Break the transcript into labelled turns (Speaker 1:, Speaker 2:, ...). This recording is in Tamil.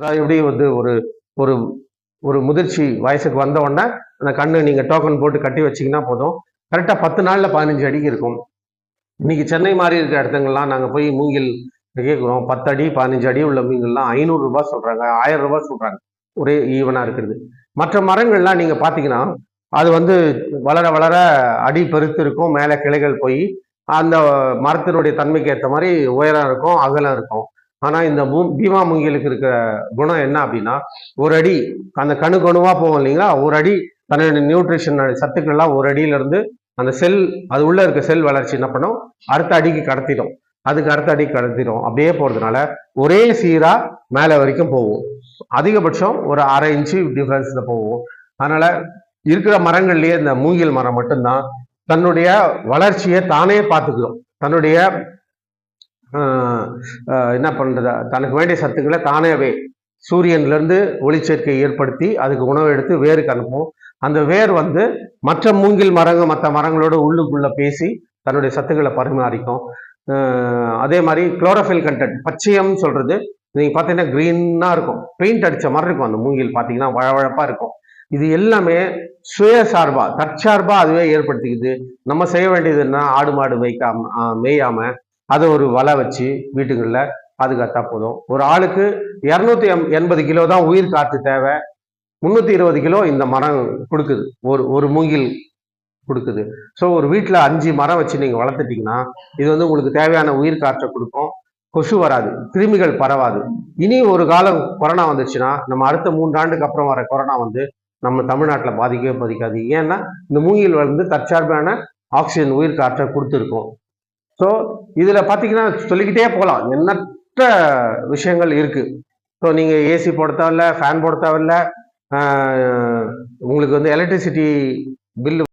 Speaker 1: எப்படி வந்து ஒரு ஒரு ஒரு முதிர்ச்சி வயசுக்கு வந்த உடனே அந்த கண்ணு நீங்கள் டோக்கன் போட்டு கட்டி வச்சிங்கன்னா போதும், கரெக்டாக 10 நாளில் 15 அடிக்கு இருக்கும். இன்னைக்கு சென்னை மாதிரி இருக்கிற இடத்துங்கள்லாம் நாங்கள் போய் மூங்கில் கேட்குறோம். 10 அடி 15 அடி உள்ள மீன்கள்லாம் 500 ரூபாய் சொல்கிறாங்க, 1000 ரூபாய் சொல்கிறாங்க, ஒரே ஈவனாக இருக்கிறது. மற்ற மரங்கள்லாம் நீங்கள் பார்த்தீங்கன்னா அது வந்து வளர வளர அடி பெருத்து இருக்கும், மேலே கிளைகள் போய் அந்த மரத்தினுடைய தன்மைக்கு ஏற்ற மாதிரி உயரம் இருக்கும், அகலம் இருக்கும். ஆனால் இந்த பீமா மூங்கிலுக்கு இருக்கிற குணம் என்ன அப்படின்னா, ஒரு அடி அந்த கணுவா போகும் இல்லைங்களா, ஒரு அடி தன்னுடைய நியூட்ரிஷன் சத்துக்கள்லாம் ஒரு அடியிலிருந்து அந்த செல், அது உள்ள இருக்க செல் வளர்ச்சி என்ன பண்ணும், அடுத்த அடிக்கு கடத்திடும், அதுக்கு அடுத்த அடிக்கு கடத்திடும். அப்படியே போறதுனால ஒரே சீரா மேலே வரைக்கும் போகும். அதிகபட்சம் ஒரு 1/2 இன்ச்சு டிஃபரன்ஸ்ல போகும். அதனால இருக்கிற மரங்கள்லயே இந்த மூங்கில் மரம் மட்டும்தான் தன்னுடைய வளர்ச்சியை தானே பார்த்துக்கிறோம். தன்னுடைய என்ன பண்றது, தனக்கு வேண்டிய சத்துக்களை தானேவே சூரியன்ல இருந்து ஒளிச்சேர்க்கை ஏற்படுத்தி அதுக்கு உணவு எடுத்து வேருக்கு அனுப்பும். அந்த வேர் வந்து மற்ற மூங்கில் மரங்கள் மற்ற மரங்களோட உள்ளுக்குள்ள பேசி தன்னுடைய சத்துக்களை பரிமாறிக்கும். அதே மாதிரி குளோரோஃபில் கண்டென்ட், பச்சையம் சொல்றது நீங்க பார்த்தீங்கன்னா கிரீனா இருக்கும், பெயிண்ட் அடிச்ச மாதிரி இருக்கும். அந்த மூங்கில் பார்த்தீங்கன்னா வழவழப்பா இருக்கும். இது எல்லாமே சுயசார்பா தற்சார்பா அதுவே ஏற்படுத்திக்குது. நம்ம செய்ய வேண்டியதுன்னா ஆடு மாடு மேயாம அதை ஒரு வலை வச்சு வீட்டுகளில் பாதுகாத்தா போதும். ஒரு ஆளுக்கு 280 கிலோ தான் உயிர் காற்று தேவை, 320 கிலோ இந்த மரம் கொடுக்குது, ஒரு மூங்கில் கொடுக்குது. ஸோ ஒரு வீட்டில் 5 மரம் வச்சு நீங்கள் வளர்த்துட்டீங்கன்னா இது வந்து உங்களுக்கு தேவையான உயிர் காற்றை கொடுக்கும், கொசு வராது, கிருமிகள் பரவாது. இனி ஒரு காலம் கொரோனா வந்துச்சுன்னா நம்ம அடுத்த 3 ஆண்டுக்கு அப்புறம் வர கொரோனா வந்து நம்ம தமிழ்நாட்டில் பாதிக்கவே பாதிக்காது. ஏன்னா இந்த மூங்கில் வந்து தற்சார்பான ஆக்சிஜன் உயிர் காற்றை கொடுத்துருக்கோம். ஸோ இதில் பார்த்தீங்கன்னா சொல்லிக்கிட்டே போகலாம், எண்ணற்ற விஷயங்கள் இருக்குது. ஸோ நீங்கள் ஏசி போட தேவையில்ல, ஃபேன் போட தேவையில்ல, உங்களுக்கு வந்து எலக்ட்ரிசிட்டி பில்லு